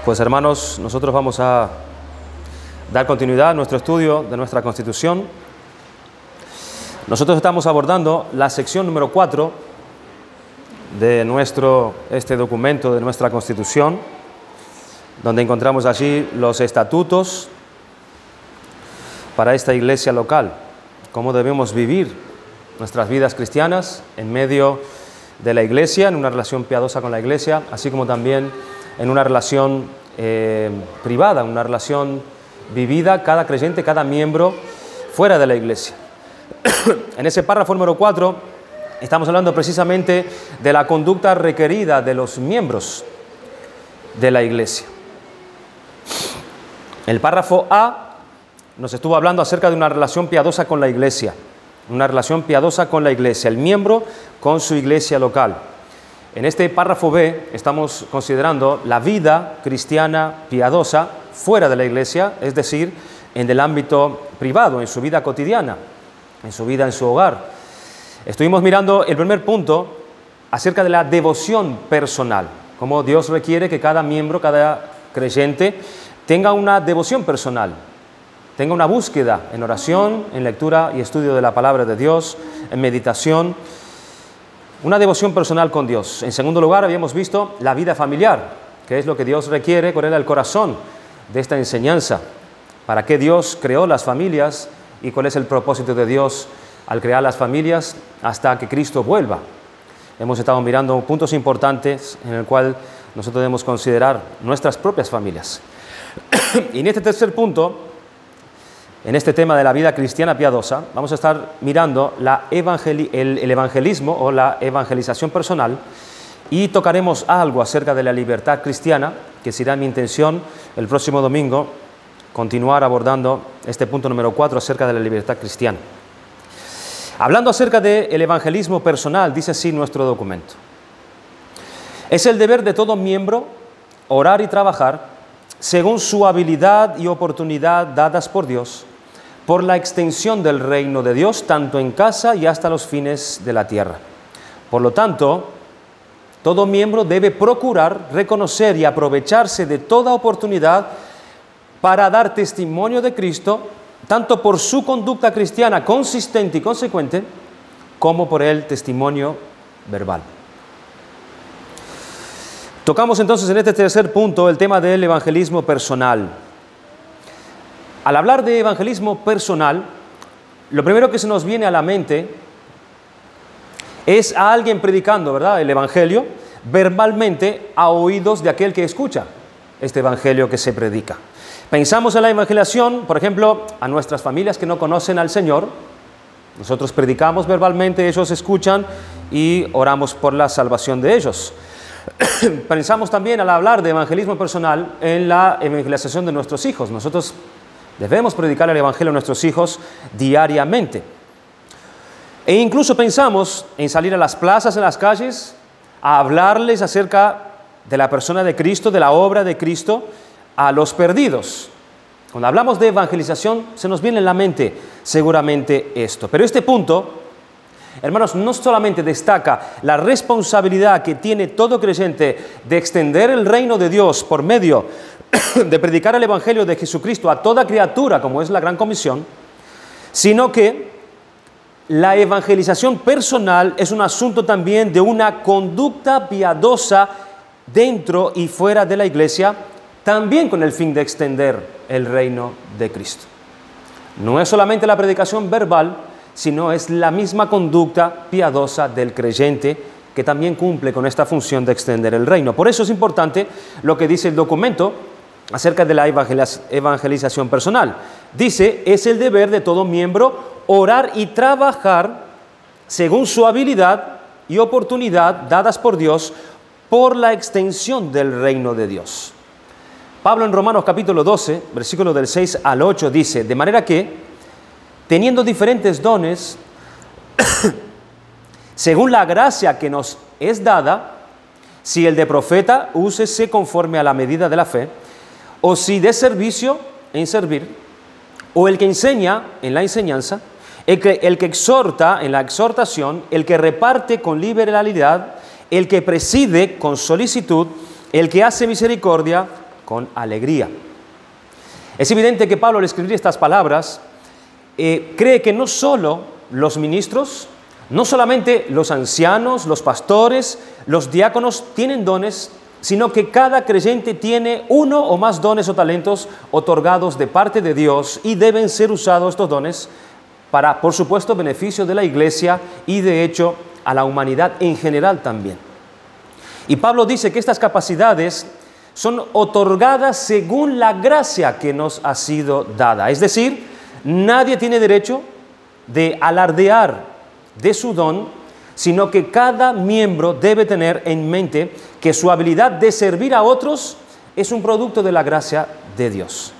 Pues hermanos, nosotros vamos a dar continuidad a nuestro estudio de nuestra Constitución. Nosotros estamos abordando la sección número 4 de este documento de nuestra Constitución, donde encontramos allí los estatutos para esta iglesia local, cómo debemos vivir nuestras vidas cristianas en medio de la iglesia, en una relación piadosa con la iglesia, así como también en una relación privada, una relación vivida, cada creyente, cada miembro fuera de la iglesia. En ese párrafo número 4 estamos hablando precisamente de la conducta requerida de los miembros de la iglesia. El párrafo A nos estuvo hablando acerca de una relación piadosa con la iglesia, una relación piadosa con la iglesia, el miembro con su iglesia local. En este párrafo B estamos considerando la vida cristiana piadosa fuera de la iglesia, es decir, en el ámbito privado, en su vida cotidiana, en su vida en su hogar. Estuvimos mirando el primer punto acerca de la devoción personal, cómo Dios requiere que cada miembro, cada creyente, tenga una devoción personal, tenga una búsqueda en oración, en lectura y estudio de la palabra de Dios, en meditación, una devoción personal con Dios. En segundo lugar, habíamos visto la vida familiar, que es lo que Dios requiere, cuál era el corazón de esta enseñanza, para qué Dios creó las familias y cuál es el propósito de Dios al crear las familias hasta que Cristo vuelva. Hemos estado mirando puntos importantes en el cual nosotros debemos considerar nuestras propias familias. Y en este tercer punto, en este tema de la vida cristiana piadosa, vamos a estar mirando el evangelismo o la evangelización personal y tocaremos algo acerca de la libertad cristiana, que será mi intención el próximo domingo continuar abordando este punto número 4 acerca de la libertad cristiana. Hablando acerca del evangelismo personal, dice así nuestro documento: es el deber de todo miembro orar y trabajar según su habilidad y oportunidad dadas por Dios, por la extensión del reino de Dios, tanto en casa y hasta los fines de la tierra. Por lo tanto, todo miembro debe procurar, reconocer y aprovecharse de toda oportunidad para dar testimonio de Cristo, tanto por su conducta cristiana consistente y consecuente, como por el testimonio verbal. Tocamos entonces en este tercer punto el tema del evangelismo personal. Al hablar de evangelismo personal, lo primero que se nos viene a la mente es a alguien predicando, ¿verdad?, el evangelio verbalmente a oídos de aquel que escucha este evangelio que se predica. Pensamos en la evangelización, por ejemplo, a nuestras familias que no conocen al Señor. Nosotros predicamos verbalmente, ellos escuchan y oramos por la salvación de ellos. Pensamos también al hablar de evangelismo personal en la evangelización de nuestros hijos. Nosotros debemos predicar el evangelio a nuestros hijos diariamente. E incluso pensamos en salir a las plazas, en las calles, a hablarles acerca de la persona de Cristo, de la obra de Cristo, a los perdidos. Cuando hablamos de evangelización, se nos viene en la mente seguramente esto. Pero este punto, hermanos, no solamente destaca la responsabilidad que tiene todo creyente de extender el reino de Dios por medio de predicar el evangelio de Jesucristo a toda criatura, como es la Gran Comisión, sino que la evangelización personal es un asunto también de una conducta piadosa dentro y fuera de la iglesia, también con el fin de extender el reino de Cristo. No es solamente la predicación verbal, sino es la misma conducta piadosa del creyente que también cumple con esta función de extender el reino. Por eso es importante lo que dice el documento acerca de la evangelización personal. Dice, es el deber de todo miembro orar y trabajar según su habilidad y oportunidad dadas por Dios por la extensión del reino de Dios. Pablo en Romanos capítulo 12, versículos del 6 al 8 dice, de manera que, teniendo diferentes dones, según la gracia que nos es dada, si el de profeta, úsese conforme a la medida de la fe, o si de servicio, en servir, o el que enseña, en la enseñanza, el que exhorta, en la exhortación, el que reparte con liberalidad, el que preside con solicitud, el que hace misericordia con alegría. Es evidente que Pablo, al escribir estas palabras, cree que no solo los ministros, no solamente los ancianos, los pastores, los diáconos tienen dones, sino que cada creyente tiene uno o más dones o talentos otorgados de parte de Dios y deben ser usados estos dones para, por supuesto, beneficio de la iglesia y, de hecho, a la humanidad en general también. Y Pablo dice que estas capacidades son otorgadas según la gracia que nos ha sido dada. Es decir, nadie tiene derecho de alardear de su don, sino que cada miembro debe tener en mente que su habilidad de servir a otros es un producto de la gracia de Dios.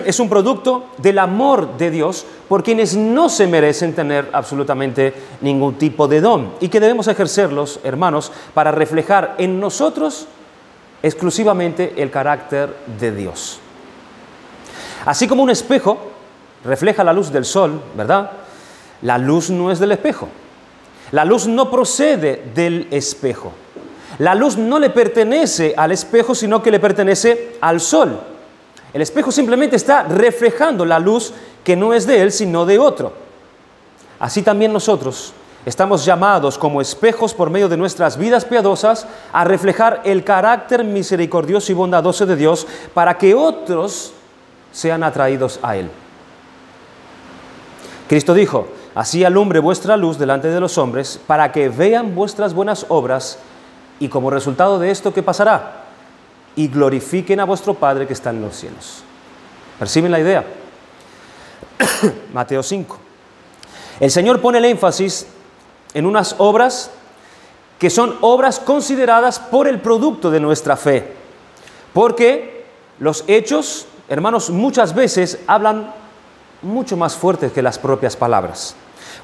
Es un producto del amor de Dios por quienes no se merecen tener absolutamente ningún tipo de don y que debemos ejercerlos, hermanos, para reflejar en nosotros exclusivamente el carácter de Dios. Así como un espejo refleja la luz del sol, ¿verdad? La luz no es del espejo. La luz no procede del espejo. La luz no le pertenece al espejo, sino que le pertenece al sol. El espejo simplemente está reflejando la luz que no es de él, sino de otro. Así también nosotros estamos llamados como espejos por medio de nuestras vidas piadosas a reflejar el carácter misericordioso y bondadoso de Dios para que otros sean atraídos a él. Cristo dijo: así alumbre vuestra luz delante de los hombres, para que vean vuestras buenas obras, y como resultado de esto, ¿qué pasará? Y glorifiquen a vuestro Padre que está en los cielos. ¿Perciben la idea? Mateo 5. El Señor pone el énfasis en unas obras que son obras consideradas por el producto de nuestra fe. Porque los hechos, hermanos, muchas veces hablan mucho más fuertes que las propias palabras.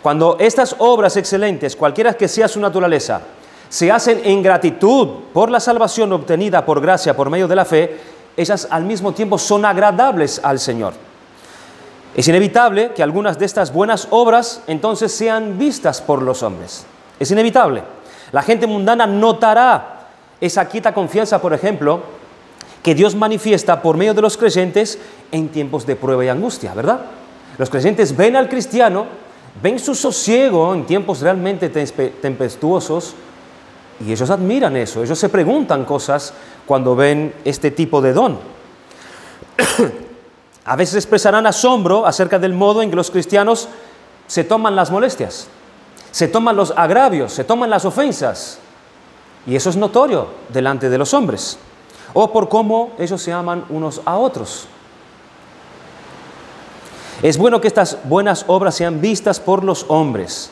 Cuando estas obras excelentes, cualquiera que sea su naturaleza, se hacen en gratitud por la salvación obtenida por gracia por medio de la fe, ellas al mismo tiempo son agradables al Señor. Es inevitable que algunas de estas buenas obras entonces sean vistas por los hombres. Es inevitable. La gente mundana notará esa quieta confianza, por ejemplo, que Dios manifiesta por medio de los creyentes en tiempos de prueba y angustia, ¿verdad? Los creyentes ven al cristiano, ven su sosiego en tiempos realmente tempestuosos y ellos admiran eso, ellos se preguntan cosas cuando ven este tipo de don. A veces expresarán asombro acerca del modo en que los cristianos se toman las molestias, se toman los agravios, se toman las ofensas, y eso es notorio delante de los hombres, o por cómo ellos se aman unos a otros. Es bueno que estas buenas obras sean vistas por los hombres.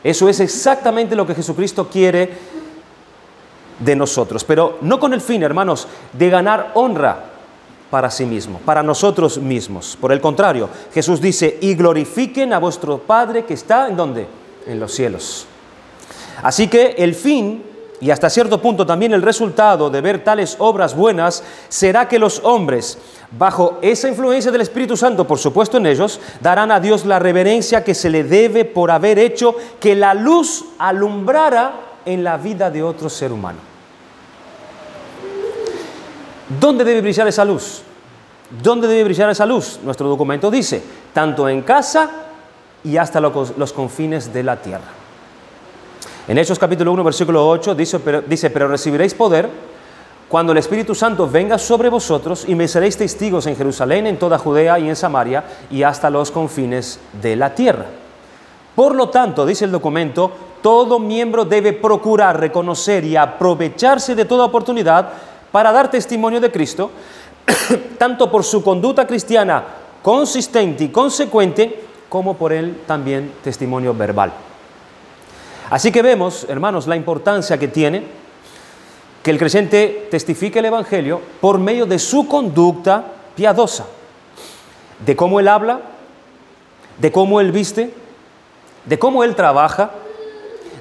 Eso es exactamente lo que Jesucristo quiere de nosotros, pero no con el fin, hermanos, de ganar honra para sí mismo, para nosotros mismos. Por el contrario, Jesús dice: y glorifiquen a vuestro Padre que está, ¿en dónde? En los cielos. Así que el fin, y hasta cierto punto también el resultado de ver tales obras buenas, será que los hombres, bajo esa influencia del Espíritu Santo, por supuesto en ellos, darán a Dios la reverencia que se le debe por haber hecho que la luz alumbrara en la vida de otro ser humano. ¿Dónde debe brillar esa luz? ¿Dónde debe brillar esa luz? Nuestro documento dice: tanto en casa y hasta los confines de la tierra. En Hechos capítulo 1, versículo 8 dice: pero recibiréis poder cuando el Espíritu Santo venga sobre vosotros y me seréis testigos en Jerusalén, en toda Judea y en Samaria y hasta los confines de la tierra. Por lo tanto, dice el documento, todo miembro debe procurar reconocer y aprovecharse de toda oportunidad para dar testimonio de Cristo, tanto por su conducta cristiana consistente y consecuente, como por él también testimonio verbal. Así que vemos, hermanos, la importancia que tiene que el creyente testifique el Evangelio por medio de su conducta piadosa, de cómo él habla, de cómo él viste, de cómo él trabaja,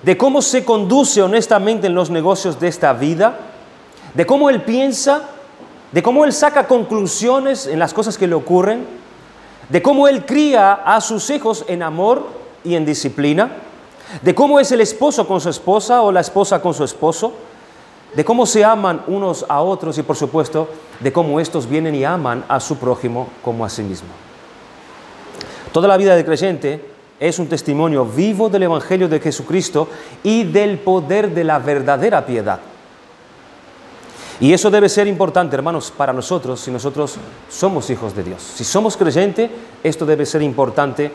de cómo se conduce honestamente en los negocios de esta vida, de cómo él piensa, de cómo él saca conclusiones en las cosas que le ocurren, de cómo él cría a sus hijos en amor y en disciplina, de cómo es el esposo con su esposa o la esposa con su esposo, de cómo se aman unos a otros y, por supuesto, de cómo estos vienen y aman a su prójimo como a sí mismo. Toda la vida del creyente es un testimonio vivo del Evangelio de Jesucristo y del poder de la verdadera piedad. Y eso debe ser importante, hermanos, para nosotros, si nosotros somos hijos de Dios. Si somos creyentes, esto debe ser importante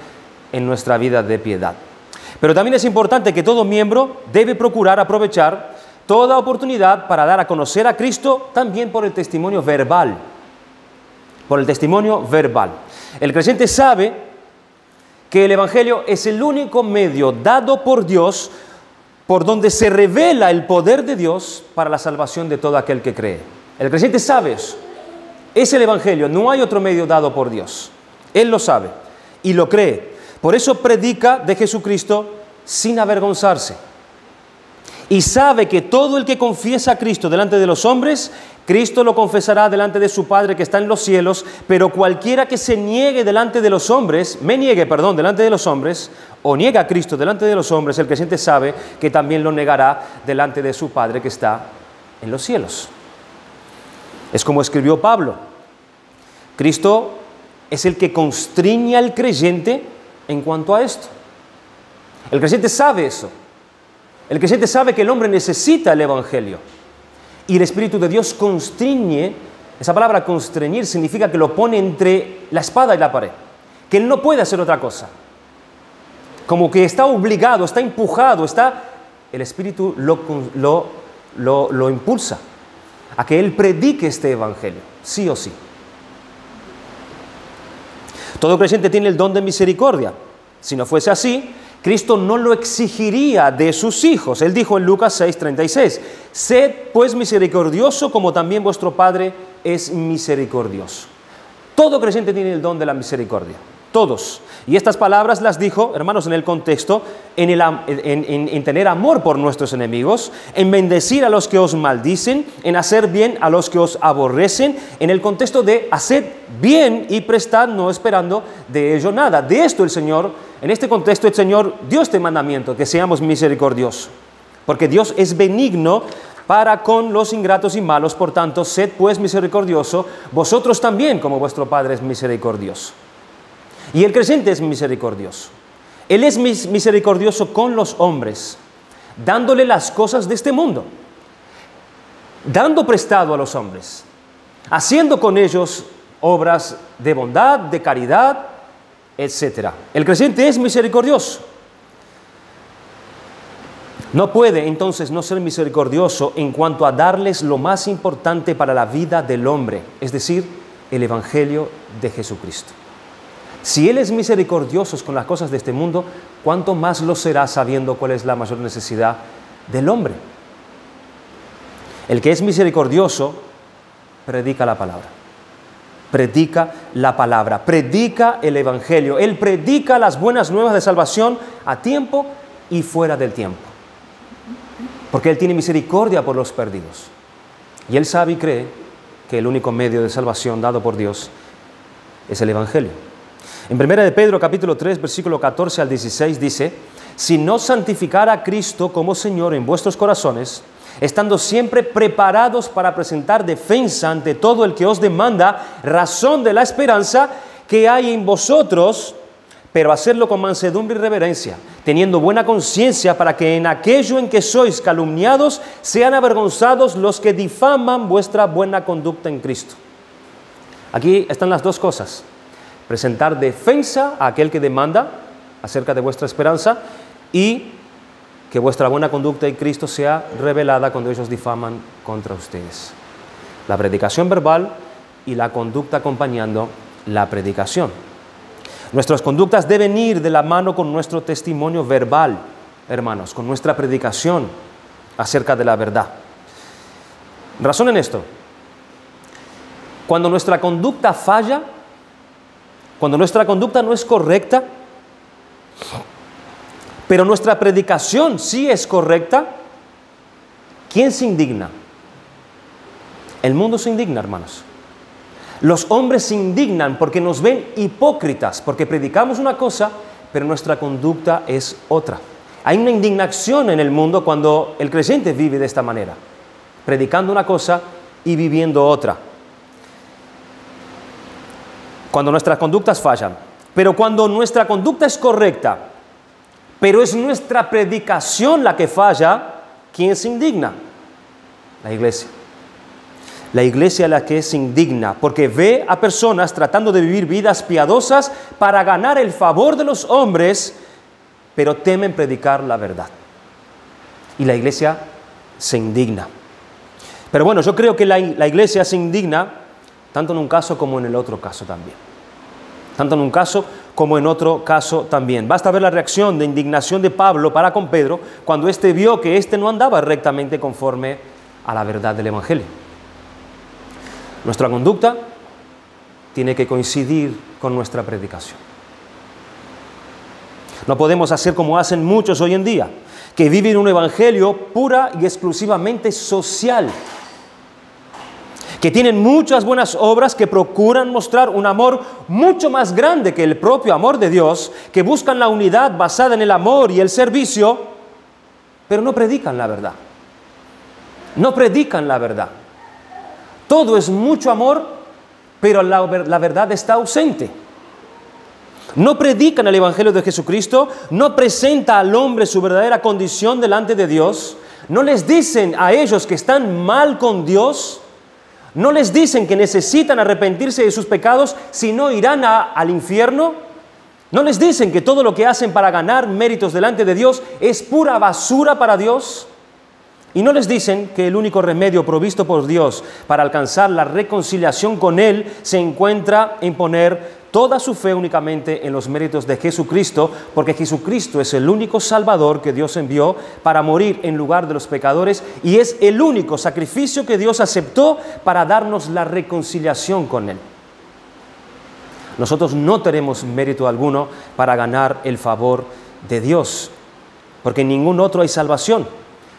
en nuestra vida de piedad. Pero también es importante que todo miembro debe procurar aprovechar toda oportunidad para dar a conocer a Cristo también por el testimonio verbal. Por el testimonio verbal. El creyente sabe que el Evangelio es el único medio dado por Dios por donde se revela el poder de Dios para la salvación de todo aquel que cree. El creyente sabe eso. Es el Evangelio, no hay otro medio dado por Dios. Él lo sabe y lo cree. Por eso predica de Jesucristo sin avergonzarse. Y sabe que todo el que confiesa a Cristo delante de los hombres, Cristo lo confesará delante de su Padre que está en los cielos, pero cualquiera que se niegue delante de los hombres, delante de los hombres, o niega a Cristo delante de los hombres, el creyente sabe que también lo negará delante de su Padre que está en los cielos. Es como escribió Pablo. Cristo es el que constriña al creyente en cuanto a esto. El creyente sabe eso. El creyente sabe que el hombre necesita el Evangelio. Y el Espíritu de Dios constriñe. Esa palabra constreñir significa que lo pone entre la espada y la pared. Que él no puede hacer otra cosa. Como que está obligado, está empujado, el Espíritu lo impulsa a que él predique este Evangelio, sí o sí. Todo creyente tiene el don de misericordia. Si no fuese así, Cristo no lo exigiría de sus hijos. Él dijo en Lucas 6:36, sed pues misericordioso como también vuestro Padre es misericordioso. Todo creyente tiene el don de la misericordia. Todos. Y estas palabras las dijo, hermanos, en el contexto, en tener amor por nuestros enemigos, en bendecir a los que os maldicen, en hacer bien a los que os aborrecen, en el contexto de hacer bien y prestar, no esperando de ello nada. De esto el Señor, en este contexto el Señor dio este mandamiento, que seamos misericordiosos. Porque Dios es benigno para con los ingratos y malos, por tanto, sed pues misericordioso, vosotros también como vuestro Padre es misericordioso. Y el creyente es misericordioso. Él es misericordioso con los hombres, dándole las cosas de este mundo, dando prestado a los hombres, haciendo con ellos obras de bondad, de caridad, etc. El creyente es misericordioso. No puede entonces no ser misericordioso en cuanto a darles lo más importante para la vida del hombre, es decir, el Evangelio de Jesucristo. Si Él es misericordioso con las cosas de este mundo, ¿cuánto más lo será sabiendo cuál es la mayor necesidad del hombre? El que es misericordioso predica la palabra. Predica la palabra, predica el Evangelio. Él predica las buenas nuevas de salvación a tiempo y fuera del tiempo. Porque Él tiene misericordia por los perdidos. Y Él sabe y cree que el único medio de salvación dado por Dios es el Evangelio. En 1 de Pedro capítulo 3, versículo 14 al 16 dice, si no santificara a Cristo como Señor en vuestros corazones, estando siempre preparados para presentar defensa ante todo el que os demanda razón de la esperanza que hay en vosotros, pero hacerlo con mansedumbre y reverencia, teniendo buena conciencia para que en aquello en que sois calumniados sean avergonzados los que difaman vuestra buena conducta en Cristo. Aquí están las dos cosas. Presentar defensa a aquel que demanda acerca de vuestra esperanza y que vuestra buena conducta en Cristo sea revelada cuando ellos difaman contra ustedes. La predicación verbal y la conducta acompañando la predicación. Nuestras conductas deben ir de la mano con nuestro testimonio verbal, hermanos, con nuestra predicación acerca de la verdad. Razonen esto. Cuando nuestra conducta falla, cuando nuestra conducta no es correcta, pero nuestra predicación sí es correcta, ¿quién se indigna? El mundo se indigna, hermanos. Los hombres se indignan porque nos ven hipócritas, porque predicamos una cosa, pero nuestra conducta es otra. Hay una indignación en el mundo cuando el creyente vive de esta manera, predicando una cosa y viviendo otra. Cuando nuestras conductas fallan. Pero cuando nuestra conducta es correcta, pero es nuestra predicación la que falla, ¿quién se indigna? La iglesia. La iglesia es la que se indigna porque ve a personas tratando de vivir vidas piadosas para ganar el favor de los hombres, pero temen predicar la verdad. Y la iglesia se indigna. Pero bueno, yo creo que la iglesia se indigna tanto en un caso como en el otro caso también. Tanto en un caso como en otro caso también. Basta ver la reacción de indignación de Pablo para con Pedro cuando éste vio que éste no andaba rectamente conforme a la verdad del Evangelio. Nuestra conducta tiene que coincidir con nuestra predicación. No podemos hacer como hacen muchos hoy en día, que viven un evangelio pura y exclusivamente social, que tienen muchas buenas obras, que procuran mostrar un amor mucho más grande que el propio amor de Dios, que buscan la unidad basada en el amor y el servicio, pero no predican la verdad. No predican la verdad. Todo es mucho amor, pero la verdad está ausente. No predican el Evangelio de Jesucristo, no presenta al hombre su verdadera condición delante de Dios, no les dicen a ellos que están mal con Dios, no les dicen que necesitan arrepentirse de sus pecados, si no irán al infierno, no les dicen que todo lo que hacen para ganar méritos delante de Dios es pura basura para Dios. Y no les dicen que el único remedio provisto por Dios para alcanzar la reconciliación con Él se encuentra en poner toda su fe únicamente en los méritos de Jesucristo, porque Jesucristo es el único Salvador que Dios envió para morir en lugar de los pecadores y es el único sacrificio que Dios aceptó para darnos la reconciliación con Él. Nosotros no tenemos mérito alguno para ganar el favor de Dios, porque en ningún otro hay salvación.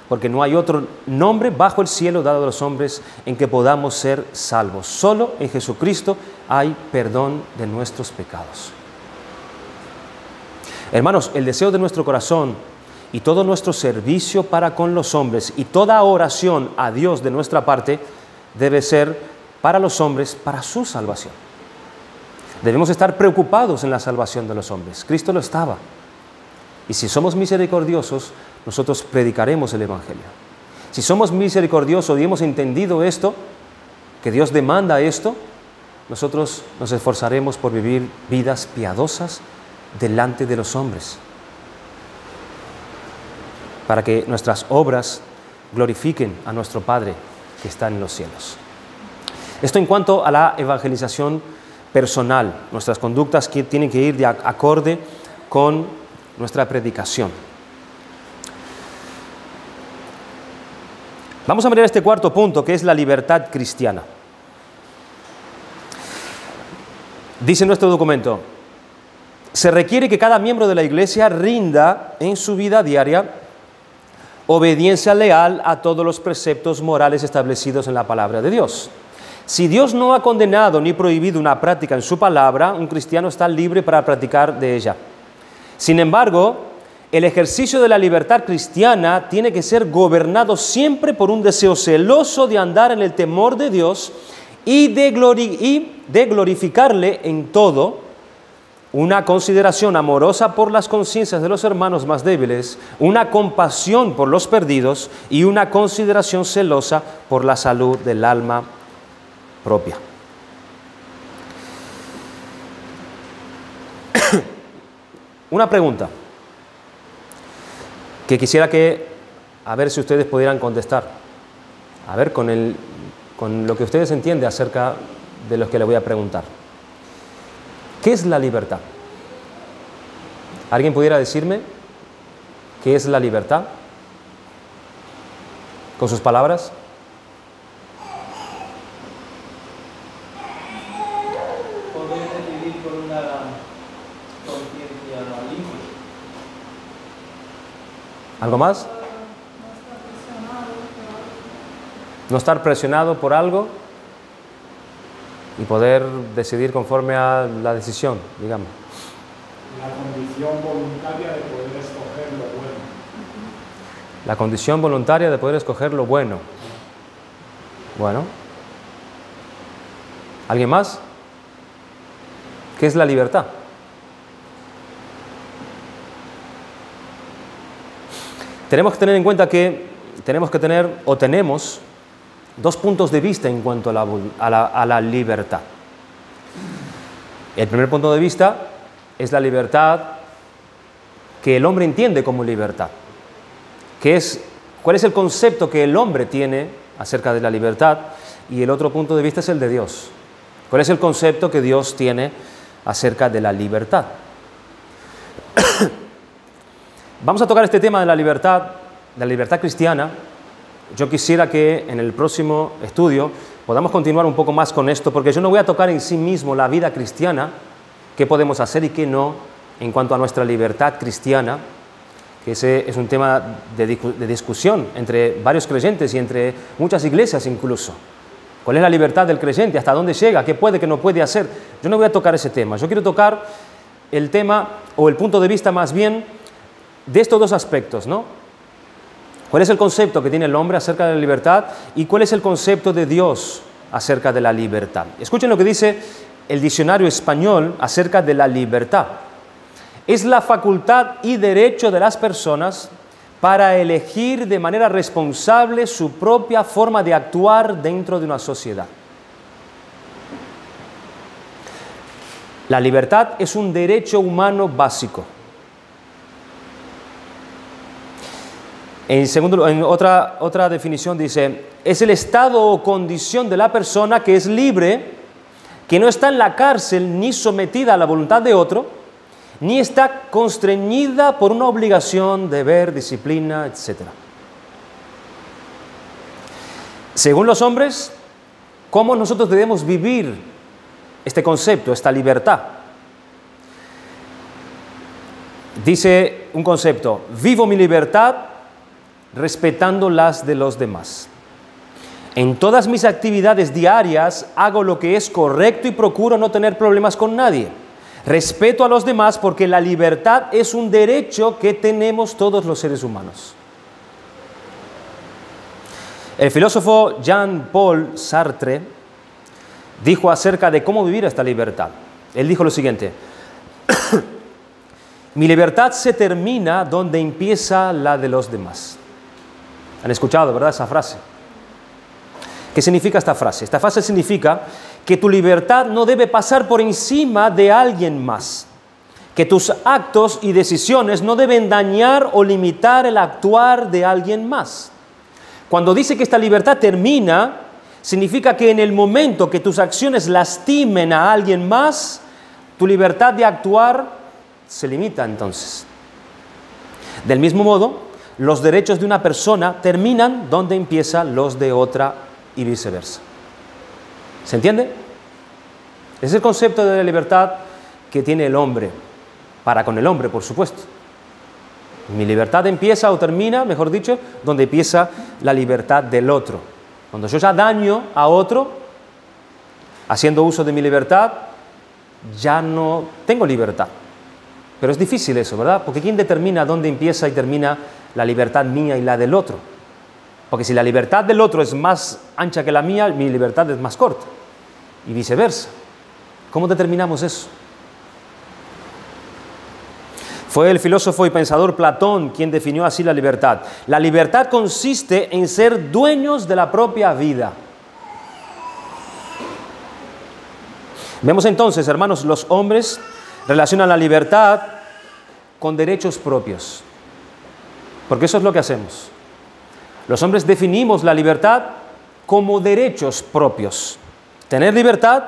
Porque no hay otro nombre bajo el cielo dado a los hombres en que podamos ser salvos. Solo en Jesucristo hay perdón de nuestros pecados. Hermanos, el deseo de nuestro corazón y todo nuestro servicio para con los hombres y toda oración a Dios de nuestra parte debe ser para los hombres, para su salvación. Debemos estar preocupados en la salvación de los hombres. Cristo lo estaba. Y si somos misericordiosos, nosotros predicaremos el Evangelio. Si somos misericordiosos y hemos entendido esto, que Dios demanda esto, nosotros nos esforzaremos por vivir vidas piadosas delante de los hombres, para que nuestras obras glorifiquen a nuestro Padre que está en los cielos. Esto en cuanto a la evangelización personal. Nuestras conductas que tienen que ir de acorde con nuestra predicación. Vamos a mirar este cuarto punto, que es la libertad cristiana. Dice nuestro documento: se requiere que cada miembro de la Iglesia rinda en su vida diaria obediencia leal a todos los preceptos morales establecidos en la palabra de Dios. Si Dios no ha condenado ni prohibido una práctica en su palabra, un cristiano está libre para practicar de ella. Sin embargo, el ejercicio de la libertad cristiana tiene que ser gobernado siempre por un deseo celoso de andar en el temor de Dios y de glorificarle en todo, una consideración amorosa por las conciencias de los hermanos más débiles, una compasión por los perdidos y una consideración celosa por la salud del alma propia. Una pregunta que quisiera a ver si ustedes pudieran contestar. A ver, con lo que ustedes entienden acerca de lo que le voy a preguntar. ¿Qué es la libertad? ¿Alguien pudiera decirme qué es la libertad? Con sus palabras. Poder vivir con una conciencia limpia. ¿Algo más? No estar presionado por algo y poder decidir conforme a la decisión, digamos. La condición voluntaria de poder escoger lo bueno. La condición voluntaria de poder escoger lo bueno. Bueno. ¿Alguien más? ¿Qué es la libertad? Tenemos que tener en cuenta que tenemos dos puntos de vista en cuanto a la libertad. El primer punto de vista es la libertad que el hombre entiende como libertad. ¿Cuál es el concepto que el hombre tiene acerca de la libertad? Y el otro punto de vista es el de Dios. ¿Cuál es el concepto que Dios tiene acerca de la libertad? Vamos a tocar este tema de la libertad cristiana. Yo quisiera que en el próximo estudio podamos continuar un poco más con esto, porque yo no voy a tocar en sí mismo la vida cristiana, qué podemos hacer y qué no en cuanto a nuestra libertad cristiana, que ese es un tema de discusión entre varios creyentes y entre muchas iglesias incluso. ¿Cuál es la libertad del creyente? ¿Hasta dónde llega? ¿Qué puede, qué no puede hacer? Yo no voy a tocar ese tema. Yo quiero tocar el tema o el punto de vista más bien de estos dos aspectos, ¿no? ¿Cuál es el concepto que tiene el hombre acerca de la libertad y cuál es el concepto de Dios acerca de la libertad? Escuchen lo que dice el diccionario español acerca de la libertad. Es la facultad y derecho de las personas para elegir de manera responsable su propia forma de actuar dentro de una sociedad. La libertad es un derecho humano básico. En otra definición dice, es el estado o condición de la persona que es libre, que no está en la cárcel ni sometida a la voluntad de otro, ni está constreñida por una obligación, deber, disciplina, etc. Según los hombres, ¿cómo nosotros debemos vivir este concepto, esta libertad? Dice un concepto, vivo mi libertad respetando las de los demás. En todas mis actividades diarias hago lo que es correcto y procuro no tener problemas con nadie. Respeto a los demás porque la libertad es un derecho que tenemos todos los seres humanos. El filósofo Jean-Paul Sartre dijo acerca de cómo vivir esta libertad. Él dijo lo siguiente, mi libertad se termina donde empieza la de los demás. ¿Han escuchado, verdad, esa frase? ¿Qué significa esta frase? Esta frase significa que tu libertad no debe pasar por encima de alguien más, que tus actos y decisiones no deben dañar o limitar el actuar de alguien más. Cuando dice que esta libertad termina, significa que en el momento que tus acciones lastimen a alguien más, tu libertad de actuar se limita entonces. Del mismo modo, los derechos de una persona terminan donde empiezan los de otra y viceversa. ¿Se entiende? Ese es el concepto de la libertad que tiene el hombre, para con el hombre, por supuesto. Mi libertad empieza o termina, mejor dicho, donde empieza la libertad del otro. Cuando yo ya daño a otro, haciendo uso de mi libertad, ya no tengo libertad. Pero es difícil eso, ¿verdad? Porque ¿quién determina dónde empieza y termina la libertad mía y la del otro? Porque si la libertad del otro es más ancha que la mía, mi libertad es más corta. Y viceversa. ¿Cómo determinamos eso? Fue el filósofo y pensador Platón quien definió así la libertad. La libertad consiste en ser dueños de la propia vida. Vemos entonces, hermanos, los hombres relacionan la libertad con derechos propios. Porque eso es lo que hacemos. Los hombres definimos la libertad como derechos propios. Tener libertad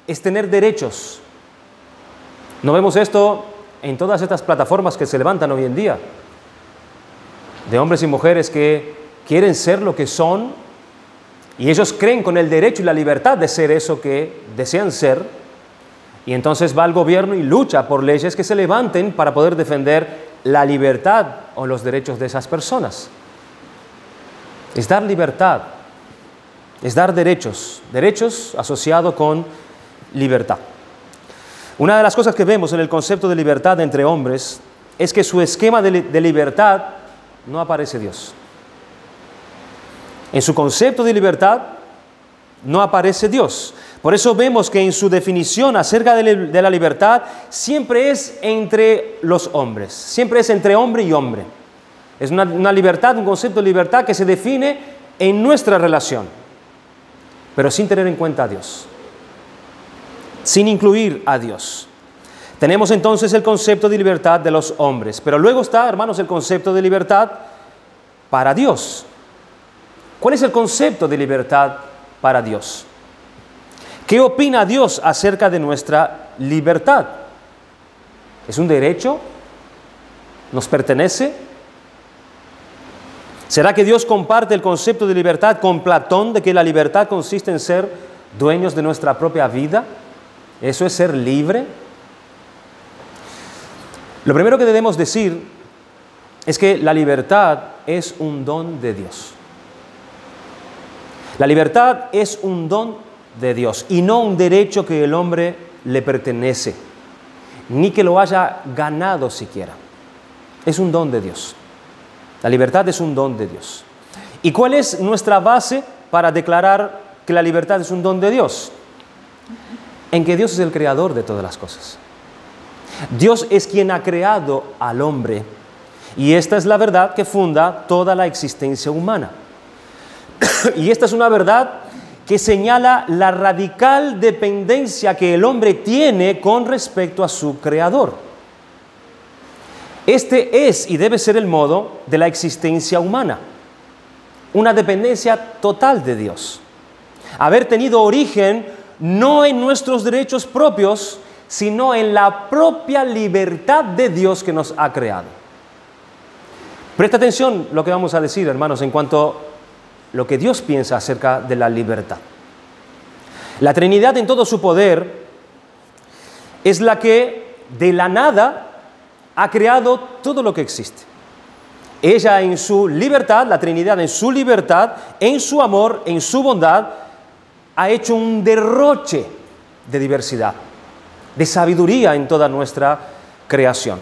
es tener derechos. ¿No vemos esto en todas estas plataformas que se levantan hoy en día? De hombres y mujeres que quieren ser lo que son y ellos creen con el derecho y la libertad de ser eso que desean ser, y entonces va el gobierno y lucha por leyes que se levanten para poder defender la libertad o los derechos de esas personas. Es dar libertad, es dar derechos, derechos asociados con libertad. Una de las cosas que vemos en el concepto de libertad entre hombres es que su esquema de libertad no aparece Dios. En su concepto de libertad no aparece Dios. Por eso vemos que en su definición acerca de la libertad siempre es entre los hombres, siempre es entre hombre y hombre. Es una libertad, un concepto de libertad que se define en nuestra relación, pero sin tener en cuenta a Dios, sin incluir a Dios. Tenemos entonces el concepto de libertad de los hombres, pero luego está, hermanos, el concepto de libertad para Dios. ¿Cuál es el concepto de libertad para Dios? ¿Qué opina Dios acerca de nuestra libertad? ¿Es un derecho? ¿Nos pertenece? ¿Será que Dios comparte el concepto de libertad con Platón, de que la libertad consiste en ser dueños de nuestra propia vida? ¿Eso es ser libre? Lo primero que debemos decir es que la libertad es un don de Dios. La libertad es un don de Dios y no un derecho que el hombre le pertenece, ni que lo haya ganado siquiera. Es un don de Dios. La libertad es un don de Dios. ¿Y cuál es nuestra base para declarar que la libertad es un don de Dios? En que Dios es el creador de todas las cosas. Dios es quien ha creado al hombre y esta es la verdad que funda toda la existencia humana. Y esta es una verdad que señala la radical dependencia que el hombre tiene con respecto a su creador. Este es y debe ser el modo de la existencia humana, una dependencia total de Dios. Haber tenido origen no en nuestros derechos propios, sino en la propia libertad de Dios que nos ha creado. Presta atención lo que vamos a decir, hermanos, en cuanto a lo que Dios piensa acerca de la libertad. La Trinidad en todo su poder es la que de la nada ha creado todo lo que existe. Ella en su libertad, la Trinidad en su libertad, en su amor, en su bondad, ha hecho un derroche de diversidad, de sabiduría en toda nuestra creación.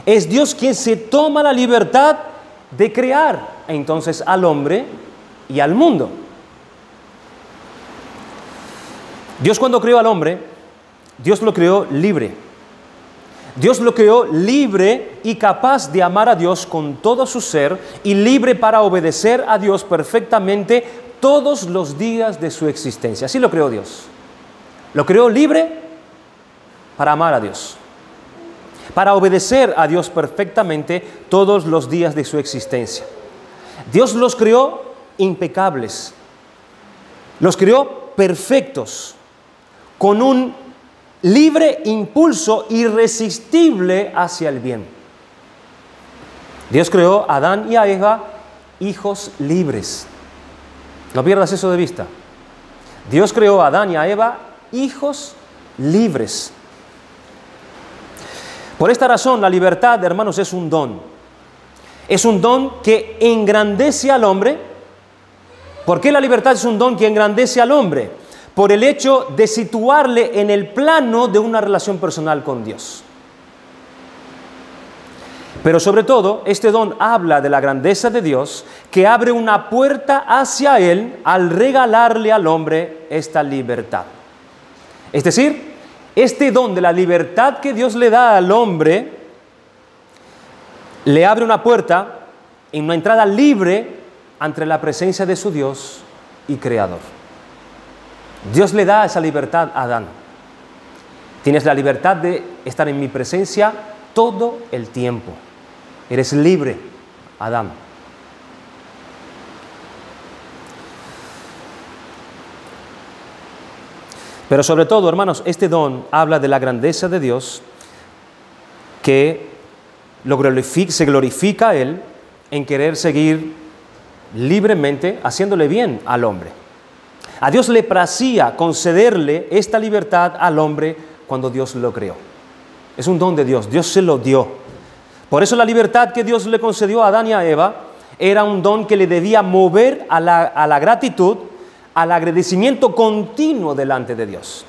Es Dios quien se toma la libertad de crear entonces al hombre y al mundo. Dios cuando creó al hombre, Dios lo creó libre. Dios lo creó libre y capaz de amar a Dios con todo su ser y libre para obedecer a Dios perfectamente todos los días de su existencia. Así lo creó Dios. Lo creó libre para amar a Dios, para obedecer a Dios perfectamente todos los días de su existencia. Dios los creó impecables, los creó perfectos, con un libre impulso irresistible hacia el bien. Dios creó a Adán y a Eva hijos libres. No pierdas eso de vista. Dios creó a Adán y a Eva hijos libres. Por esta razón, la libertad, hermanos, es un don. Es un don que engrandece al hombre. ¿Por qué la libertad es un don que engrandece al hombre? Por el hecho de situarle en el plano de una relación personal con Dios. Pero sobre todo, este don habla de la grandeza de Dios, que abre una puerta hacia Él al regalarle al hombre esta libertad. Es decir, este don de la libertad que Dios le da al hombre, le abre una puerta en una entrada libre ante la presencia de su Dios y Creador. Dios le da esa libertad a Adán. Tienes la libertad de estar en mi presencia todo el tiempo. Eres libre, Adán. Pero sobre todo, hermanos, este don habla de la grandeza de Dios, que se glorifica a Él en querer seguir libremente haciéndole bien al hombre. A Dios le placía concederle esta libertad al hombre cuando Dios lo creó. Es un don de Dios, Dios se lo dio. Por eso la libertad que Dios le concedió a Adán y a Eva era un don que le debía mover a la gratitud, al agradecimiento continuo delante de Dios.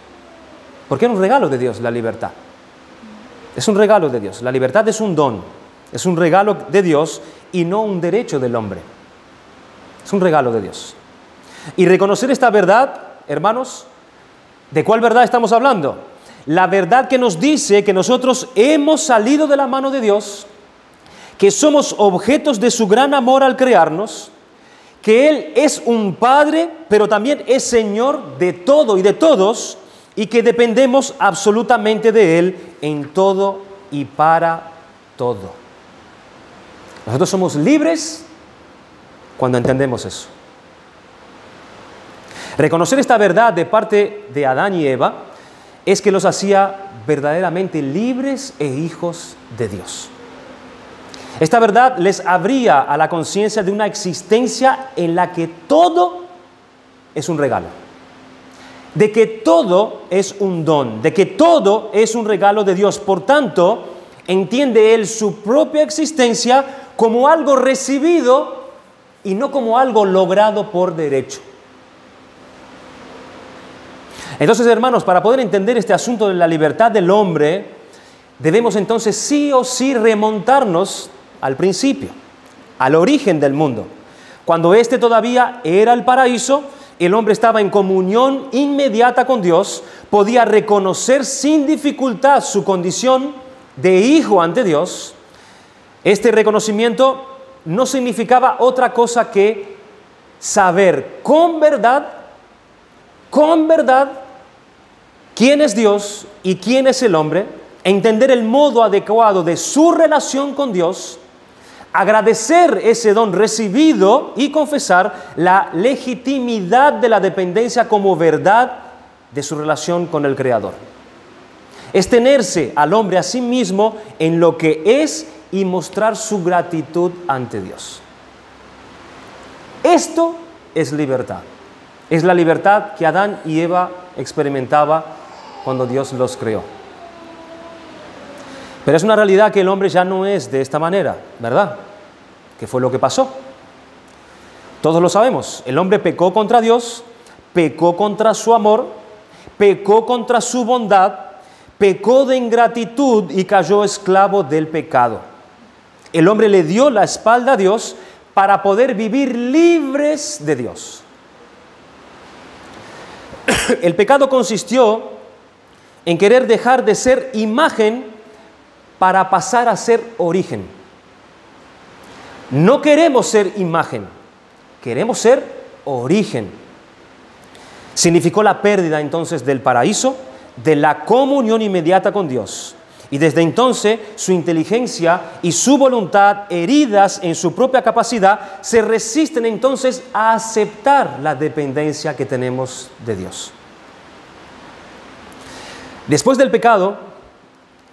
Porque era un regalo de Dios la libertad. Es un regalo de Dios. La libertad es un don, es un regalo de Dios y no un derecho del hombre. Es un regalo de Dios. Y reconocer esta verdad, hermanos, ¿de cuál verdad estamos hablando? La verdad que nos dice que nosotros hemos salido de la mano de Dios, que somos objetos de su gran amor al crearnos, que Él es un Padre, pero también es Señor de todo y de todos, y que dependemos absolutamente de Él en todo y para todo. Nosotros somos libres cuando entendemos eso. Reconocer esta verdad de parte de Adán y Eva es que los hacía verdaderamente libres e hijos de Dios. Esta verdad les abría a la conciencia de una existencia en la que todo es un regalo, de que todo es un don, de que todo es un regalo de Dios. Por tanto, entiende él su propia existencia como algo recibido y no como algo logrado por derecho. Entonces, hermanos, para poder entender este asunto de la libertad del hombre, debemos entonces sí o sí remontarnos al principio, al origen del mundo. Cuando éste todavía era el paraíso, el hombre estaba en comunión inmediata con Dios, podía reconocer sin dificultad su condición de hijo ante Dios. Este reconocimiento no significaba otra cosa que saber con verdad, quién es Dios y quién es el hombre, entender el modo adecuado de su relación con Dios, agradecer ese don recibido y confesar la legitimidad de la dependencia como verdad de su relación con el Creador. Es tenerse al hombre a sí mismo en lo que es y mostrar su gratitud ante Dios. Esto es libertad. Es la libertad que Adán y Eva experimentaban cuando Dios los creó. Pero es una realidad que el hombre ya no es de esta manera, ¿verdad? ¿Qué fue lo que pasó? Todos lo sabemos. El hombre pecó contra Dios, pecó contra su amor, pecó contra su bondad, pecó de ingratitud y cayó esclavo del pecado. El hombre le dio la espalda a Dios para poder vivir libres de Dios. El pecado consistió en querer dejar de ser imagen para pasar a ser origen. No queremos ser imagen, queremos ser origen. Significó la pérdida entonces del paraíso, de la comunión inmediata con Dios. Y desde entonces su inteligencia y su voluntad, heridas en su propia capacidad, se resisten entonces a aceptar la dependencia que tenemos de Dios. Después del pecado,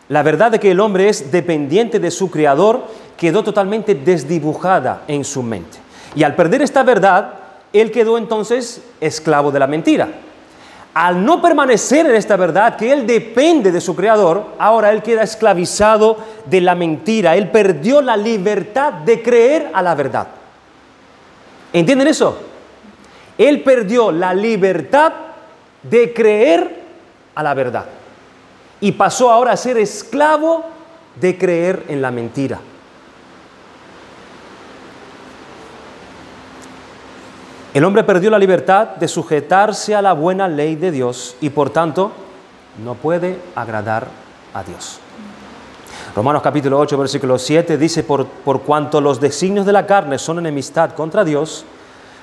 la verdad de que el hombre es dependiente de su Creador quedó totalmente desdibujada en su mente. Y al perder esta verdad, él quedó entonces esclavo de la mentira. Al no permanecer en esta verdad, que él depende de su Creador, ahora él queda esclavizado de la mentira. Él perdió la libertad de creer a la verdad. ¿Entienden eso? Él perdió la libertad de creer a la verdad. Y pasó ahora a ser esclavo de creer en la mentira. El hombre perdió la libertad de sujetarse a la buena ley de Dios y por tanto no puede agradar a Dios. Romanos capítulo 8, versículo 7 dice, por cuanto los designios de la carne son enemistad contra Dios,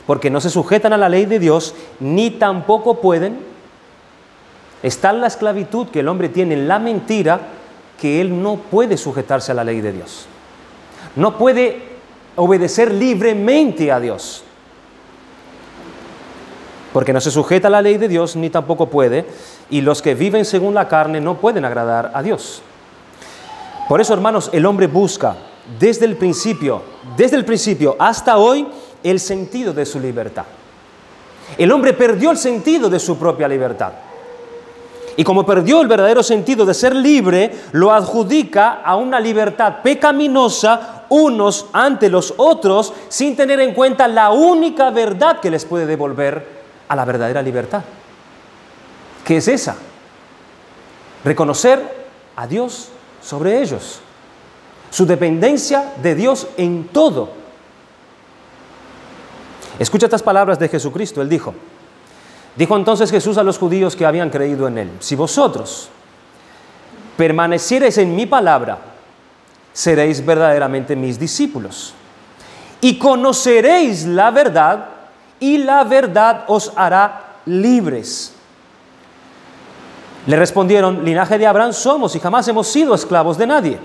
porque no se sujetan a la ley de Dios, ni tampoco pueden. Está la esclavitud que el hombre tiene en la mentira, que él no puede sujetarse a la ley de Dios. No puede obedecer libremente a Dios. Porque no se sujeta a la ley de Dios, ni tampoco puede. Y los que viven según la carne no pueden agradar a Dios. Por eso, hermanos, el hombre busca desde el principio hasta hoy el sentido de su libertad. El hombre perdió el sentido de su propia libertad. Y como perdió el verdadero sentido de ser libre, lo adjudica a una libertad pecaminosa unos ante los otros, sin tener en cuenta la única verdad que les puede devolver a la verdadera libertad. ¿Qué es esa? Reconocer a Dios sobre ellos, su dependencia de Dios en todo. Escucha estas palabras de Jesucristo. Él dijo entonces Jesús a los judíos que habían creído en Él: si vosotros permaneciereis en mi palabra, seréis verdaderamente mis discípulos, y conoceréis la verdad, y la verdad os hará libres. Le respondieron: linaje de Abraham somos y jamás hemos sido esclavos de nadie.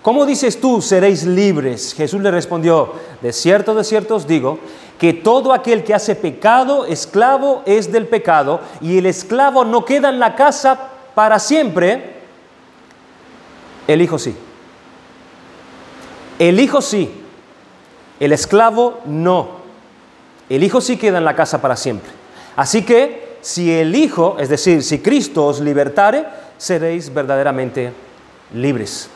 ¿Cómo dices tú, seréis libres? Jesús le respondió: de cierto os digo, que todo aquel que hace pecado, esclavo es del pecado, y el esclavo no queda en la casa para siempre. El hijo sí. El hijo sí. El esclavo no. El hijo sí queda en la casa para siempre. Así que, si el Hijo, es decir, si Cristo os libertare, seréis verdaderamente libres.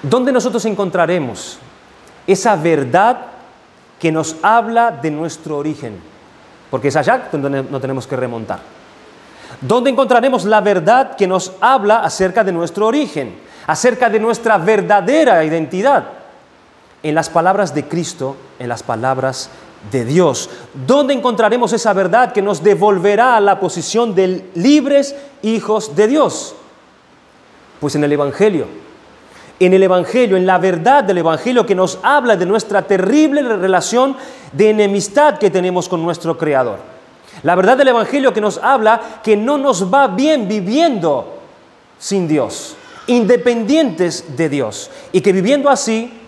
¿Dónde nosotros encontraremos esa verdad que nos habla de nuestro origen? Porque es allá donde no tenemos que remontar. ¿Dónde encontraremos la verdad que nos habla acerca de nuestro origen, acerca de nuestra verdadera identidad? En las palabras de Cristo, en las palabras de Dios. ¿Dónde encontraremos esa verdad que nos devolverá a la posición de libres hijos de Dios? Pues en el Evangelio. En el Evangelio, en la verdad del Evangelio que nos habla de nuestra terrible relación de enemistad que tenemos con nuestro Creador. La verdad del Evangelio que nos habla que no nos va bien viviendo sin Dios, independientes de Dios, y que viviendo así,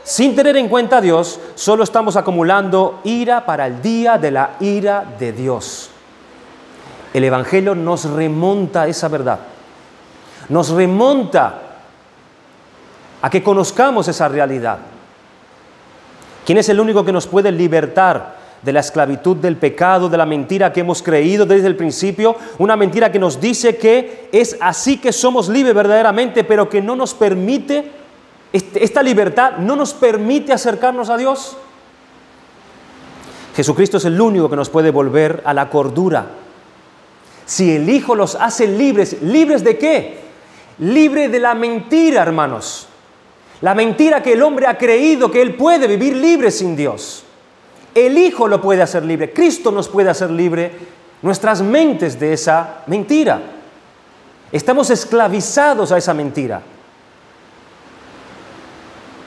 sin tener en cuenta a Dios, solo estamos acumulando ira para el día de la ira de Dios. El Evangelio nos remonta a esa verdad. Nos remonta a que conozcamos esa realidad. ¿Quién es el único que nos puede libertar de la esclavitud del pecado, de la mentira que hemos creído desde el principio? Una mentira que nos dice que es así que somos libres verdaderamente, pero que no nos permite, esta libertad no nos permite acercarnos a Dios. Jesucristo es el único que nos puede volver a la cordura. Si el Hijo los hace libres, ¿libres de qué? Libre de la mentira, hermanos. La mentira que el hombre ha creído que él puede vivir libre sin Dios. El Hijo lo puede hacer libre. Cristo nos puede hacer libre nuestras mentes de esa mentira. Estamos esclavizados a esa mentira.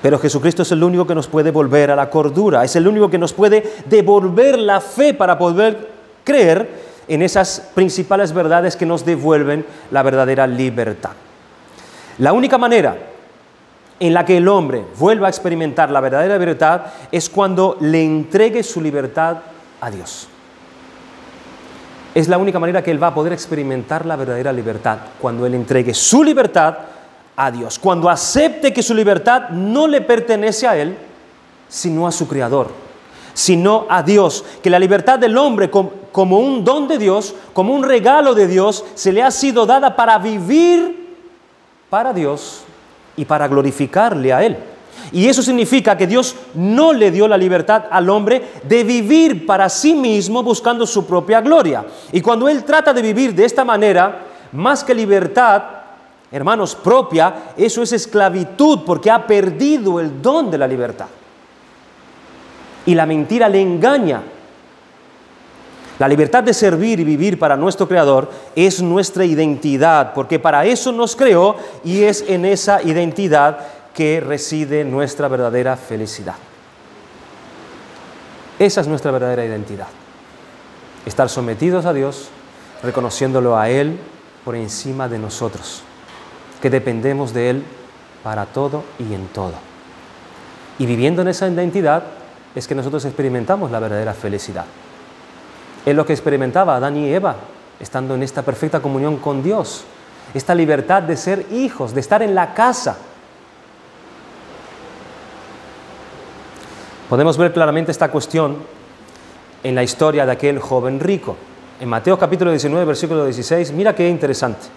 Pero Jesucristo es el único que nos puede volver a la cordura. Es el único que nos puede devolver la fe para poder creer en esas principales verdades que nos devuelven la verdadera libertad. La única manera en la que el hombre vuelva a experimentar la verdadera libertad es cuando le entregue su libertad a Dios. Es la única manera que él va a poder experimentar la verdadera libertad, cuando él entregue su libertad a Dios, cuando acepte que su libertad no le pertenece a él, sino a su Creador, sino a Dios, que la libertad del hombre como un don de Dios, como un regalo de Dios, se le ha sido dada para vivir para Dios y para glorificarle a Él. Y eso significa que Dios no le dio la libertad al hombre de vivir para sí mismo buscando su propia gloria. Y cuando Él trata de vivir de esta manera, más que libertad, hermanos, propia, eso es esclavitud, porque ha perdido el don de la libertad. Y la mentira le engaña. La libertad de servir y vivir para nuestro Creador es nuestra identidad, porque para eso nos creó y es en esa identidad que reside nuestra verdadera felicidad. Esa es nuestra verdadera identidad. Estar sometidos a Dios, reconociéndolo a Él por encima de nosotros, que dependemos de Él para todo y en todo. Y viviendo en esa identidad es que nosotros experimentamos la verdadera felicidad. Es lo que experimentaba Adán y Eva, estando en esta perfecta comunión con Dios. Esta libertad de ser hijos, de estar en la casa. Podemos ver claramente esta cuestión en la historia de aquel joven rico. en Mateo capítulo 19, versículo 16, mira qué interesante.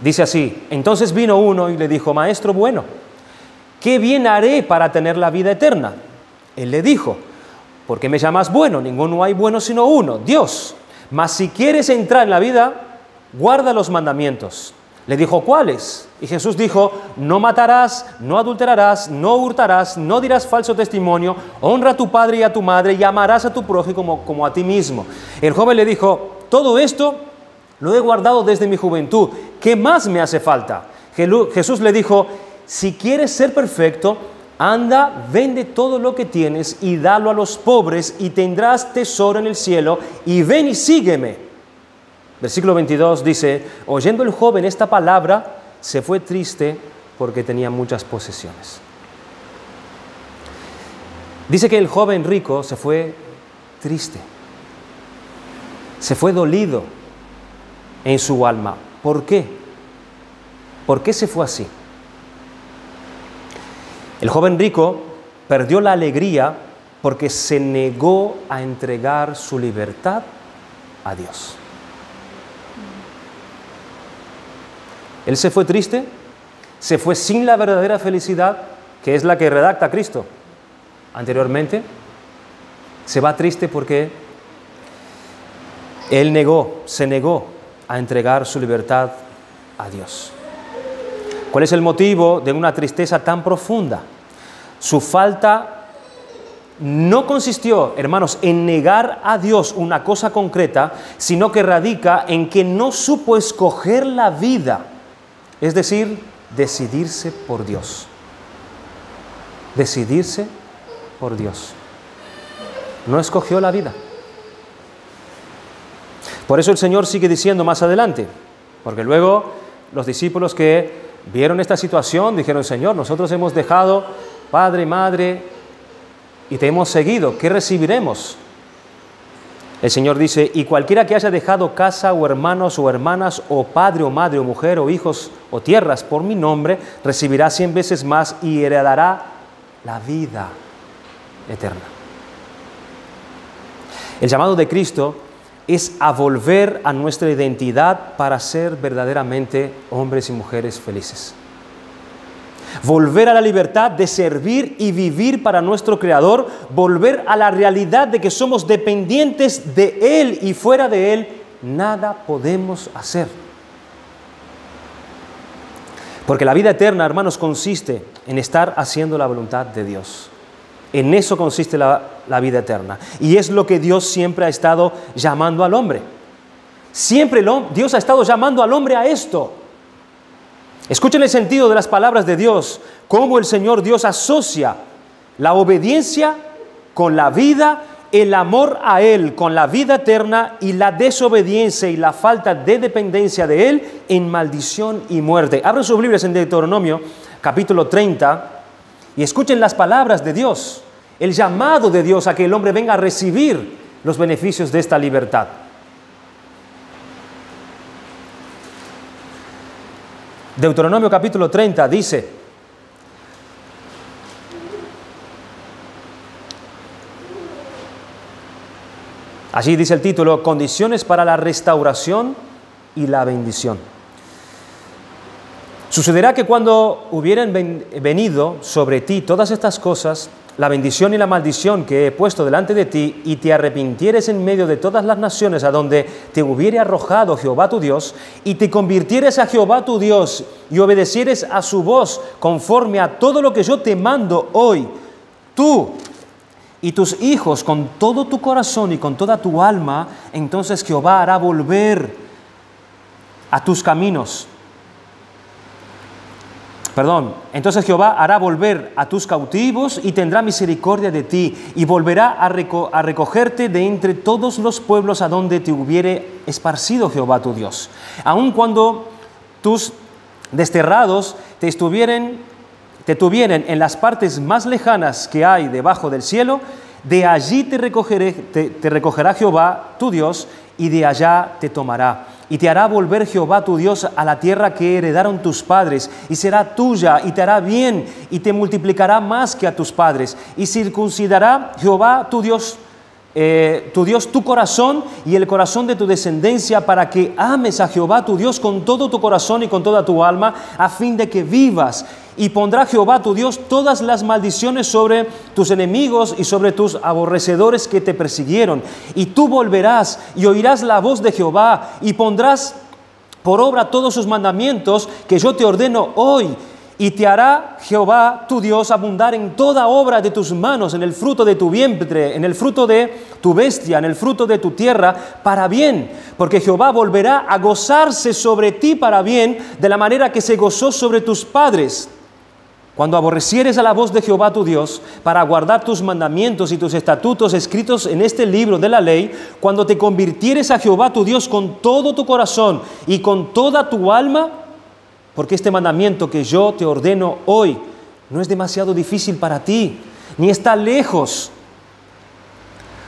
Dice así: entonces vino uno y le dijo: Maestro bueno, ¿qué bien haré para tener la vida eterna? Él le dijo: ¿por qué me llamas bueno? Ninguno hay bueno sino uno, Dios. Mas si quieres entrar en la vida, guarda los mandamientos. Le dijo: ¿cuáles? Y Jesús dijo: no matarás, no adulterarás, no hurtarás, no dirás falso testimonio, honra a tu padre y a tu madre y amarás a tu prójimo como a ti mismo. El joven le dijo: todo esto lo he guardado desde mi juventud, ¿qué más me hace falta? Jesús le dijo: si quieres ser perfecto, anda, vende todo lo que tienes y dalo a los pobres y tendrás tesoro en el cielo, y ven y sígueme. Versículo 22 dice: oyendo el joven esta palabra, se fue triste porque tenía muchas posesiones. Dice que el joven rico se fue triste, se fue dolido en su alma. ¿Por qué? ¿Por qué se fue así? El joven rico perdió la alegría porque se negó a entregar su libertad a Dios. Él se fue triste, se fue sin la verdadera felicidad, que es la que redacta Cristo anteriormente. Se va triste porque él se negó a entregar su libertad a Dios. ¿Cuál es el motivo de una tristeza tan profunda? Su falta no consistió, hermanos, en negar a Dios una cosa concreta, sino que radica en que no supo escoger la vida. Es decir, decidirse por Dios. Decidirse por Dios. No escogió la vida. Por eso el Señor sigue diciendo más adelante, porque luego los discípulos que vieron esta situación dijeron: Señor, nosotros hemos dejado padre, madre y te hemos seguido, ¿qué recibiremos? El Señor dice: y cualquiera que haya dejado casa o hermanos o hermanas o padre o madre o mujer o hijos o tierras por mi nombre, recibirá 100 veces más y heredará la vida eterna. El llamado de Cristo es a volver a nuestra identidad para ser verdaderamente hombres y mujeres felices. Volver a la libertad de servir y vivir para nuestro Creador, volver a la realidad de que somos dependientes de Él y fuera de Él nada podemos hacer. Porque la vida eterna, hermanos, consiste en estar haciendo la voluntad de Dios. En eso consiste la vida eterna. Y es lo que Dios siempre ha estado llamando al hombre. Siempre Dios ha estado llamando al hombre a esto. Escuchen el sentido de las palabras de Dios, cómo el Señor Dios asocia la obediencia con la vida, el amor a Él con la vida eterna y la desobediencia y la falta de dependencia de Él en maldición y muerte. Abran sus Biblias en Deuteronomio capítulo 30 y escuchen las palabras de Dios, el llamado de Dios a que el hombre venga a recibir los beneficios de esta libertad. Deuteronomio capítulo 30 dice: allí dice el título: condiciones para la restauración y la bendición. Sucederá que cuando hubieran venido sobre ti todas estas cosas, la bendición y la maldición que he puesto delante de ti, y te arrepintieres en medio de todas las naciones a donde te hubiere arrojado Jehová tu Dios, y te convirtieres a Jehová tu Dios, y obedecieres a su voz conforme a todo lo que yo te mando hoy, tú y tus hijos con todo tu corazón y con toda tu alma, entonces Jehová hará volver a tus caminos. Entonces Jehová hará volver a tus cautivos y tendrá misericordia de ti y volverá a recogerte de entre todos los pueblos a donde te hubiere esparcido Jehová tu Dios. Aun cuando tus desterrados te tuvieren en las partes más lejanas que hay debajo del cielo, de allí te recogerá Jehová tu Dios y de allá te tomará. Y te hará volver Jehová tu Dios a la tierra que heredaron tus padres, y será tuya, y te hará bien, y te multiplicará más que a tus padres. Y circuncidará Jehová tu Dios tu Dios tu corazón y el corazón de tu descendencia, para que ames a Jehová tu Dios con todo tu corazón y con toda tu alma, a fin de que vivas. Y pondrá Jehová tu Dios todas las maldiciones sobre tus enemigos y sobre tus aborrecedores que te persiguieron. Y tú volverás y oirás la voz de Jehová y pondrás por obra todos sus mandamientos que yo te ordeno hoy. Y te hará Jehová tu Dios abundar en toda obra de tus manos, en el fruto de tu vientre, en el fruto de tu bestia, en el fruto de tu tierra, para bien. Porque Jehová volverá a gozarse sobre ti para bien, de la manera que se gozó sobre tus padres. Cuando aborrecieres a la voz de Jehová tu Dios, para guardar tus mandamientos y tus estatutos escritos en este libro de la ley, cuando te convirtieres a Jehová tu Dios con todo tu corazón y con toda tu alma, porque este mandamiento que yo te ordeno hoy no es demasiado difícil para ti, ni está lejos,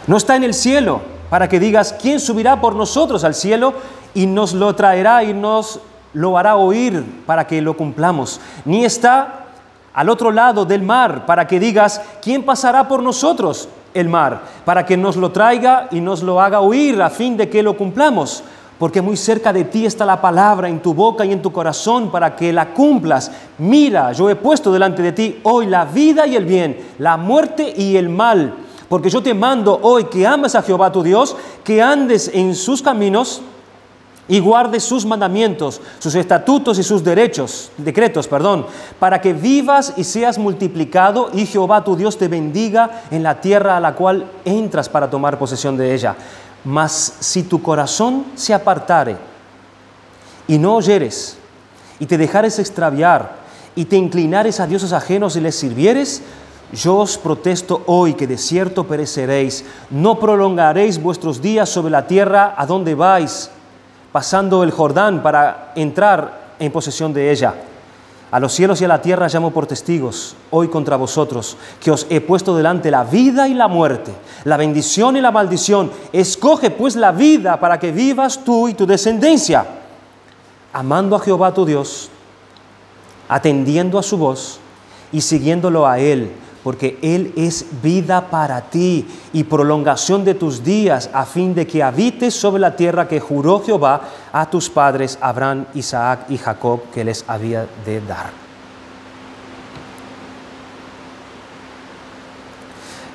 no está en el cielo, para que digas, ¿quién subirá por nosotros al cielo y nos lo traerá y nos lo hará oír para que lo cumplamos? Ni está al otro lado del mar, para que digas, ¿quién pasará por nosotros el mar? Para que nos lo traiga y nos lo haga oír a fin de que lo cumplamos. Porque muy cerca de ti está la palabra, en tu boca y en tu corazón, para que la cumplas. Mira, yo he puesto delante de ti hoy la vida y el bien, la muerte y el mal. Porque yo te mando hoy que ames a Jehová tu Dios, que andes en sus caminos y guardes sus mandamientos, sus estatutos y sus decretos, para que vivas y seas multiplicado, y Jehová tu Dios te bendiga en la tierra a la cual entras para tomar posesión de ella. Mas si tu corazón se apartare y no oyeres, y te dejares extraviar, y te inclinares a dioses ajenos y les sirvieres, yo os protesto hoy que de cierto pereceréis. No prolongaréis vuestros días sobre la tierra a donde vais, pasando el Jordán para entrar en posesión de ella. A los cielos y a la tierra llamo por testigos hoy contra vosotros, que os he puesto delante la vida y la muerte, la bendición y la maldición. Escoge pues la vida para que vivas tú y tu descendencia, amando a Jehová tu Dios, atendiendo a su voz y siguiéndolo a Él, porque Él es vida para ti y prolongación de tus días, a fin de que habites sobre la tierra que juró Jehová a tus padres, Abraham, Isaac y Jacob, que les había de dar.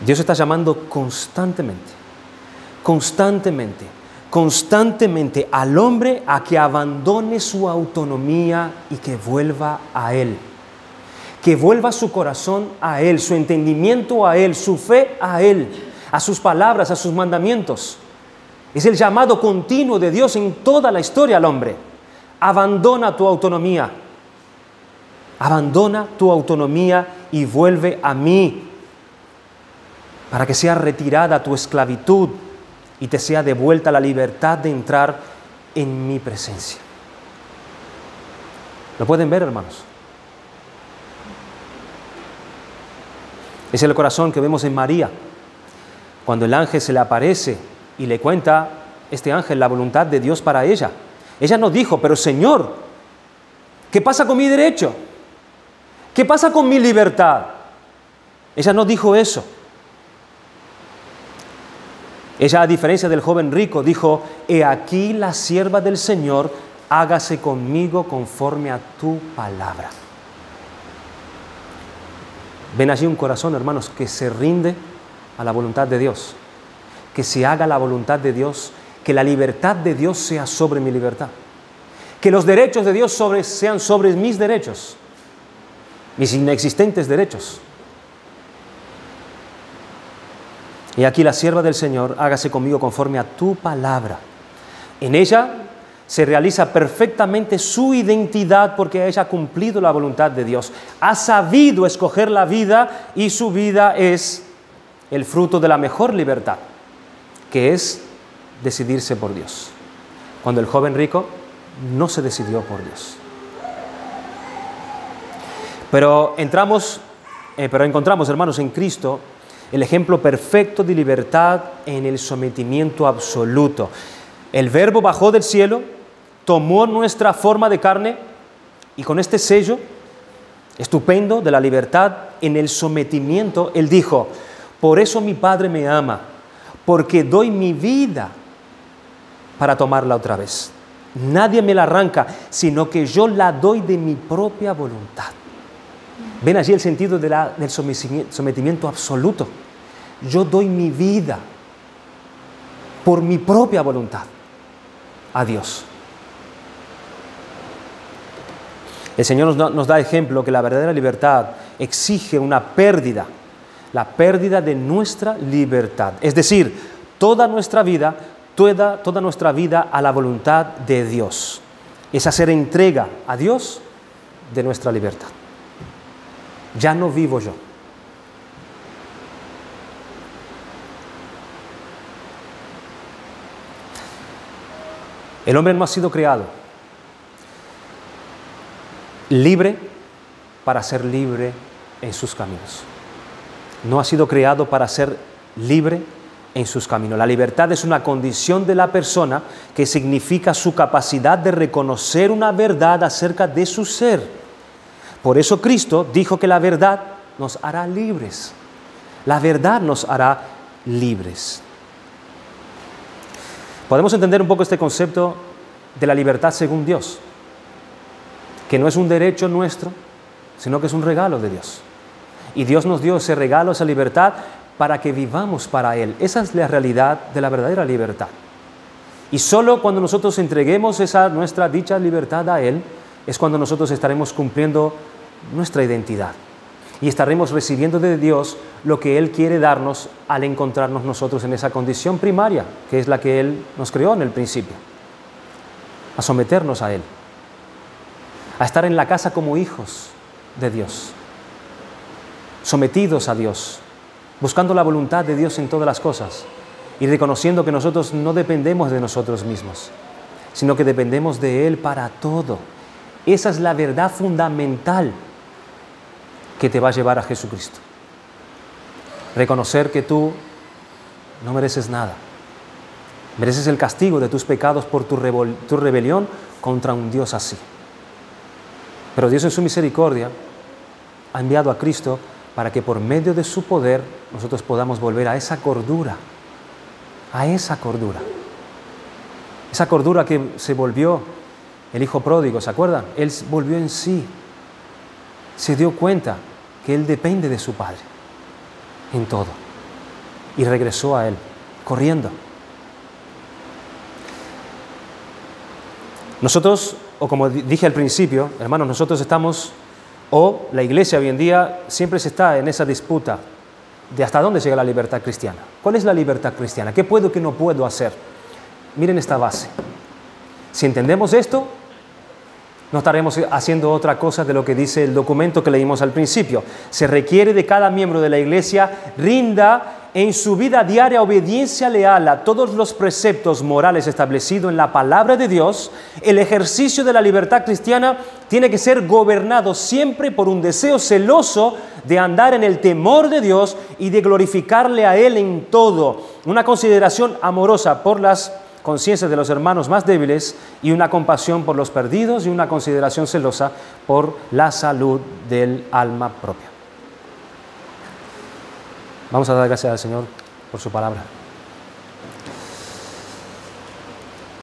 Dios está llamando constantemente al hombre a que abandone su autonomía y que vuelva a Él. Que vuelva su corazón a Él, su entendimiento a Él, su fe a Él, a sus palabras, a sus mandamientos. Es el llamado continuo de Dios en toda la historia al hombre. Abandona tu autonomía. Abandona tu autonomía y vuelve a mí, para que sea retirada tu esclavitud y te sea devuelta la libertad de entrar en mi presencia. ¿Lo pueden ver, hermanos? Es el corazón que vemos en María, cuando el ángel se le aparece y le cuenta, este ángel, la voluntad de Dios para ella. Ella no dijo, pero Señor, ¿qué pasa con mi derecho? ¿Qué pasa con mi libertad? Ella no dijo eso. Ella, a diferencia del joven rico, dijo, he aquí la sierva del Señor, hágase conmigo conforme a tu palabra. Ven allí un corazón, hermanos, que se rinde a la voluntad de Dios, que se haga la voluntad de Dios, que la libertad de Dios sea sobre mi libertad, que los derechos de Dios sean sobre mis derechos, mis inexistentes derechos. Y aquí la sierva del Señor, hágase conmigo conforme a tu palabra. En ella se realiza perfectamente su identidad, porque ella ha cumplido la voluntad de Dios. Ha sabido escoger la vida, y su vida es el fruto de la mejor libertad, que es decidirse por Dios. Cuando el joven rico no se decidió por Dios. Pero encontramos, hermanos, en Cristo el ejemplo perfecto de libertad en el sometimiento absoluto. El Verbo bajó del cielo, tomó nuestra forma de carne, y con este sello estupendo de la libertad en el sometimiento, Él dijo, por eso mi Padre me ama, porque doy mi vida para tomarla otra vez. Nadie me la arranca, sino que yo la doy de mi propia voluntad. ¿Ven allí el sentido del sometimiento absoluto? Yo doy mi vida por mi propia voluntad a Dios. El Señor nos da ejemplo que la verdadera libertad exige una pérdida, la pérdida de nuestra libertad. Es decir, toda nuestra vida a la voluntad de Dios. Es hacer entrega a Dios de nuestra libertad. Ya no vivo yo. El hombre no ha sido creado libre para ser libre en sus caminos. No ha sido creado para ser libre en sus caminos. La libertad es una condición de la persona que significa su capacidad de reconocer una verdad acerca de su ser. Por eso Cristo dijo que la verdad nos hará libres. La verdad nos hará libres. Podemos entender un poco este concepto de la libertad según Dios, que no es un derecho nuestro, sino que es un regalo de Dios. Y Dios nos dio ese regalo, esa libertad, para que vivamos para Él. Esa es la realidad de la verdadera libertad. Y solo cuando nosotros entreguemos nuestra dicha libertad a Él, es cuando nosotros estaremos cumpliendo nuestra identidad. Y estaremos recibiendo de Dios lo que Él quiere darnos al encontrarnos nosotros en esa condición primaria, que es la que Él nos creó en el principio. A someternos a Él. A estar en la casa como hijos de Dios. Sometidos a Dios. Buscando la voluntad de Dios en todas las cosas. Y reconociendo que nosotros no dependemos de nosotros mismos, sino que dependemos de Él para todo. Esa es la verdad fundamental que te va a llevar a Jesucristo. Reconocer que tú no mereces nada. Mereces el castigo de tus pecados por tu rebelión contra un Dios así. Pero Dios en su misericordia ha enviado a Cristo para que por medio de su poder nosotros podamos volver a esa cordura. A esa cordura. Esa cordura que se volvió el hijo pródigo, ¿se acuerdan? Él volvió en sí. Se dio cuenta que él depende de su Padre en todo. Y regresó a Él, corriendo. Nosotros, o como dije al principio, hermanos, nosotros estamos, o la iglesia hoy en día siempre se está en esa disputa de hasta dónde llega la libertad cristiana. ¿Cuál es la libertad cristiana? ¿Qué puedo y qué no puedo hacer? Miren esta base. Si entendemos esto, no estaremos haciendo otra cosa de lo que dice el documento que leímos al principio. Se requiere de cada miembro de la iglesia rinda en su vida diaria obediencia leal a todos los preceptos morales establecidos en la palabra de Dios. El ejercicio de la libertad cristiana tiene que ser gobernado siempre por un deseo celoso de andar en el temor de Dios y de glorificarle a Él en todo. Una consideración amorosa por las conciencias de los hermanos más débiles y una compasión por los perdidos y una consideración celosa por la salud del alma propia. Vamos a dar gracias al Señor por su palabra.